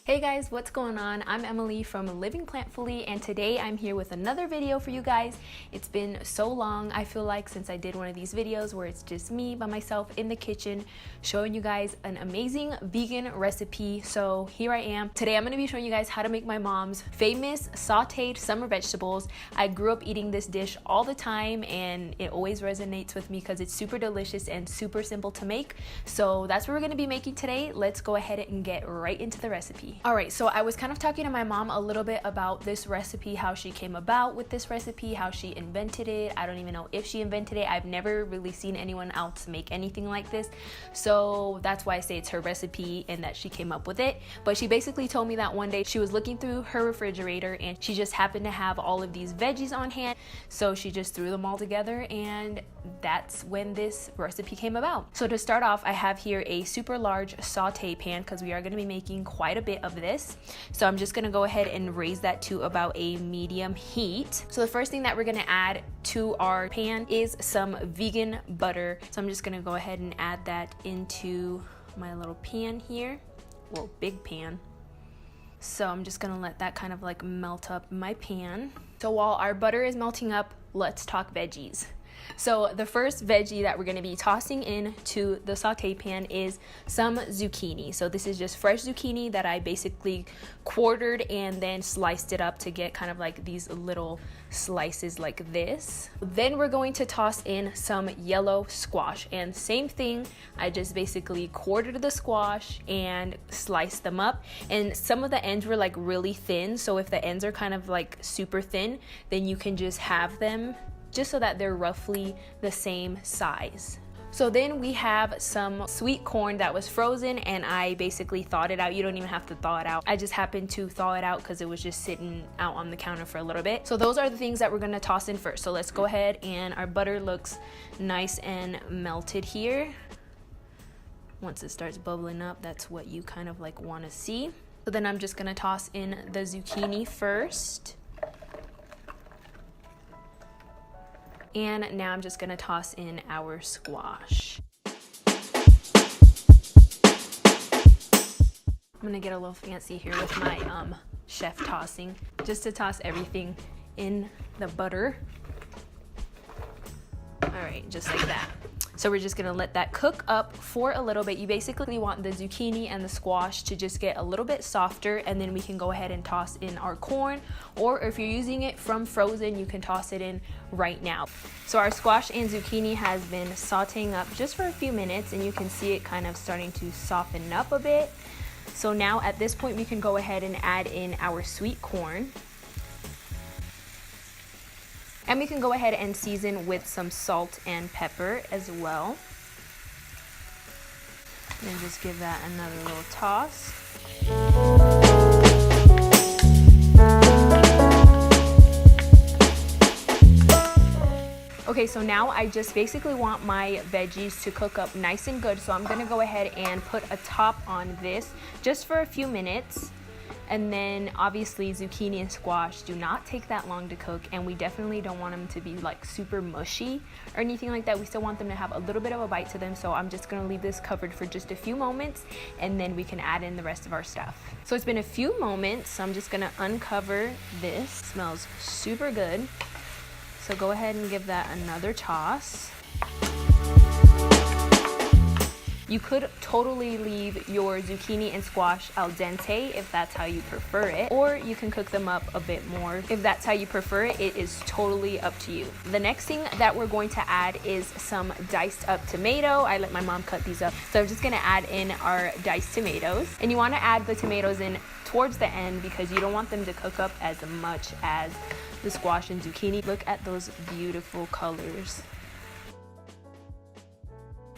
Hey guys, what's going on? I'm Emily from Living Plantfully, and today I'm here with another video for you guys. It's been so long, I feel like, since I did one of these videos where it's just me by myself in the kitchen showing you guys an amazing vegan recipe. So here I am. Today I'm going to be showing you guys how to make my mom's famous sauteed summer vegetables. I grew up eating this dish all the time and it always resonates with me because it's super delicious and super simple to make. So that's what we're going to be making today. Let's go ahead and get right into the recipe. Alright, so I was kind of talking to my mom a little bit about this recipe, how she came about with this recipe, how she invented it. I don't even know if she invented it. I've never really seen anyone else make anything like this. So that's why I say it's her recipe and that she came up with it. But she basically told me that one day she was looking through her refrigerator and she just happened to have all of these veggies on hand. So she just threw them all together and that's when this recipe came about. So to start off, I have here a super large saute pan because we are going to be making quite a bit of this. So I'm just going to go ahead and raise that to about a medium heat. So the first thing that we're going to add to our pan is some vegan butter. So I'm just going to go ahead and add that into my little pan here. Well, big pan. So I'm just going to let that kind of like melt up in my pan. So while our butter is melting up, let's talk veggies. So the first veggie that we're going to be tossing into the saute pan is some zucchini. So this is just fresh zucchini that I basically quartered and then sliced it up to get kind of like these little slices like this. Then we're going to toss in some yellow squash, and same thing, I just basically quartered the squash and sliced them up, and some of the ends were like really thin, so if the ends are kind of like super thin, then you can just have them just so that they're roughly the same size. So then we have some sweet corn that was frozen and I basically thawed it out. You don't even have to thaw it out. I just happened to thaw it out because it was just sitting out on the counter for a little bit. So those are the things that we're gonna toss in first. So let's go ahead, and our butter looks nice and melted here. Once it starts bubbling up, that's what you kind of like wanna see. So then I'm just gonna toss in the zucchini first. And now I'm just gonna toss in our squash. I'm gonna get a little fancy here with my chef tossing, just to toss everything in the butter. All right, just like that. So we're just gonna let that cook up for a little bit. You basically want the zucchini and the squash to just get a little bit softer, and then we can go ahead and toss in our corn, or if you're using it from frozen, you can toss it in right now. So our squash and zucchini has been sauteing up just for a few minutes, and you can see it kind of starting to soften up a bit. So now at this point, we can go ahead and add in our sweet corn. And we can go ahead and season with some salt and pepper as well. And just give that another little toss. Okay, so now I just basically want my veggies to cook up nice and good. So I'm gonna go ahead and put a top on this just for a few minutes. And then obviously zucchini and squash do not take that long to cook, and we definitely don't want them to be like super mushy or anything like that. We still want them to have a little bit of a bite to them. So I'm just gonna leave this covered for just a few moments, and then we can add in the rest of our stuff. So it's been a few moments, so I'm just gonna uncover this. Smells super good. So go ahead and give that another toss. You could totally leave your zucchini and squash al dente if that's how you prefer it, or you can cook them up a bit more. If that's how you prefer it, it is totally up to you. The next thing that we're going to add is some diced up tomato. I let my mom cut these up. So I'm just gonna add in our diced tomatoes. And you wanna add the tomatoes in towards the end because you don't want them to cook up as much as the squash and zucchini. Look at those beautiful colors.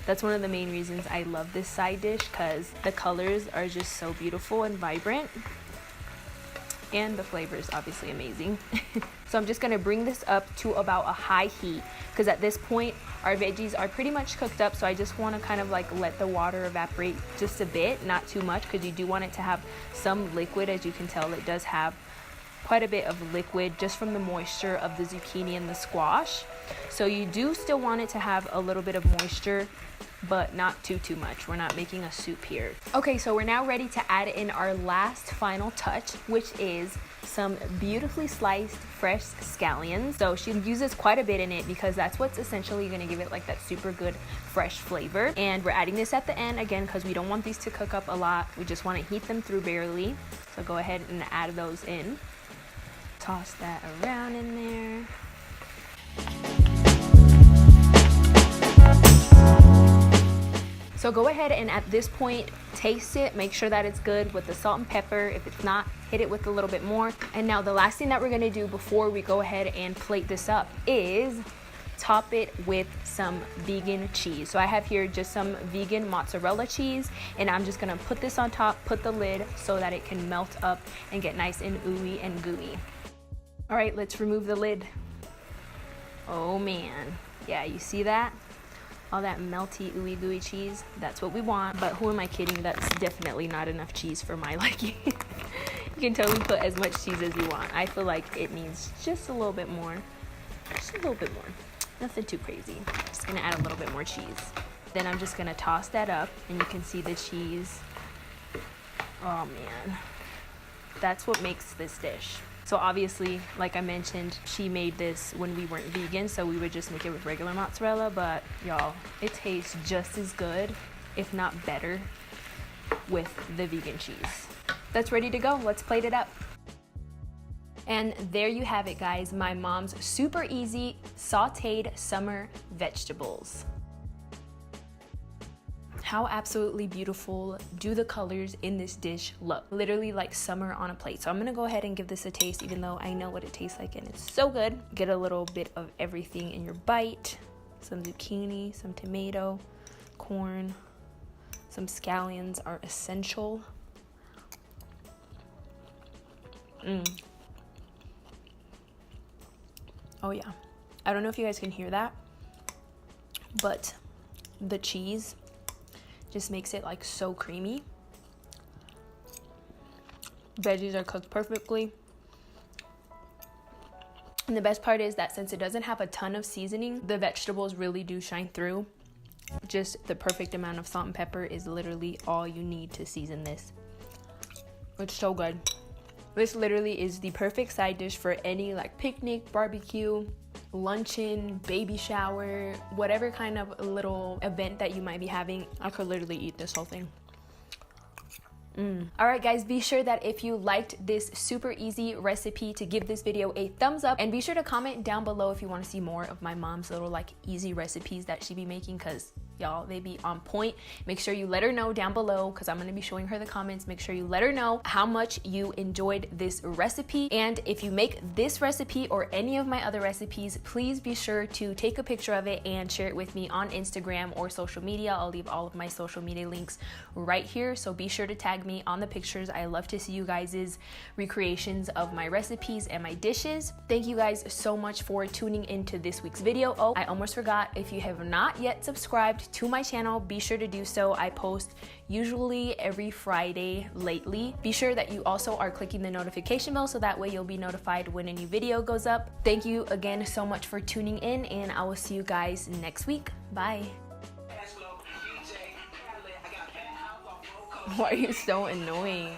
That's one of the main reasons I love this side dish, because the colors are just so beautiful and vibrant, and the flavor is obviously amazing. So I'm just gonna bring this up to about a high heat, because at this point our veggies are pretty much cooked up. So I just want to kind of like let the water evaporate just a bit, not too much, because you do want it to have some liquid. As you can tell, it does have quite a bit of liquid just from the moisture of the zucchini and the squash. So you do still want it to have a little bit of moisture, but not too much. We're not making a soup here. Okay, so we're now ready to add in our last final touch, which is some beautifully sliced fresh scallions. So she uses quite a bit in it because that's what's essentially going to give it like that super good fresh flavor. And we're adding this at the end again because we don't want these to cook up a lot. We just want to heat them through barely. So go ahead and add those in. Toss that around in there. So go ahead and at this point, taste it, make sure that it's good with the salt and pepper. If it's not, hit it with a little bit more. And now the last thing that we're gonna do before we go ahead and plate this up is top it with some vegan cheese. So I have here just some vegan mozzarella cheese, and I'm just gonna put this on top, put the lid so that it can melt up and get nice and ooey and gooey. All right, let's remove the lid. Oh man, yeah, you see that? All that melty, ooey gooey cheese, that's what we want. But who am I kidding? That's definitely not enough cheese for my liking. You can totally put as much cheese as you want. I feel like it needs just a little bit more. Just a little bit more. Nothing too crazy. Just gonna add a little bit more cheese. Then I'm just gonna toss that up and you can see the cheese. Oh man, that's what makes this dish. So obviously, like I mentioned, she made this when we weren't vegan, so we would just make it with regular mozzarella, but y'all, it tastes just as good, if not better, with the vegan cheese. That's ready to go. Let's plate it up. And there you have it, guys, my mom's super easy sauteed summer vegetables. How absolutely beautiful do the colors in this dish look? Literally like summer on a plate. So I'm gonna go ahead and give this a taste, even though I know what it tastes like and it's so good. Get a little bit of everything in your bite. Some zucchini, some tomato, corn, some scallions are essential. Oh yeah, I don't know if you guys can hear that, but the cheese just makes it like so creamy. Veggies are cooked perfectly. And the best part is that since it doesn't have a ton of seasoning, the vegetables really do shine through. Just the perfect amount of salt and pepper is literally all you need to season this. It's so good. This literally is the perfect side dish for any like picnic, barbecue, luncheon, baby shower, whatever kind of little event that you might be having. I could literally eat this whole thing. All right, guys, be sure that if you liked this super easy recipe to give this video a thumbs up, and be sure to comment down below if you want to see more of my mom's little like easy recipes that she be making, because y'all, they be on point. Make sure you let her know down below, because I'm going to be showing her the comments. Make sure you let her know how much you enjoyed this recipe. And if you make this recipe or any of my other recipes, please be sure to take a picture of it and share it with me on Instagram or social media. I'll leave all of my social media links right here, so be sure to tag me on the pictures. I love to see you guys' recreations of my recipes and my dishes. Thank you guys so much for tuning into this week's video. Oh, I almost forgot, if you have not yet subscribed to my channel, be sure to do so. I post usually every Friday lately. Be sure that you also are clicking the notification bell so that way you'll be notified when a new video goes up. Thank you again so much for tuning in, and I will see you guys next week. Bye. Why are you so annoying?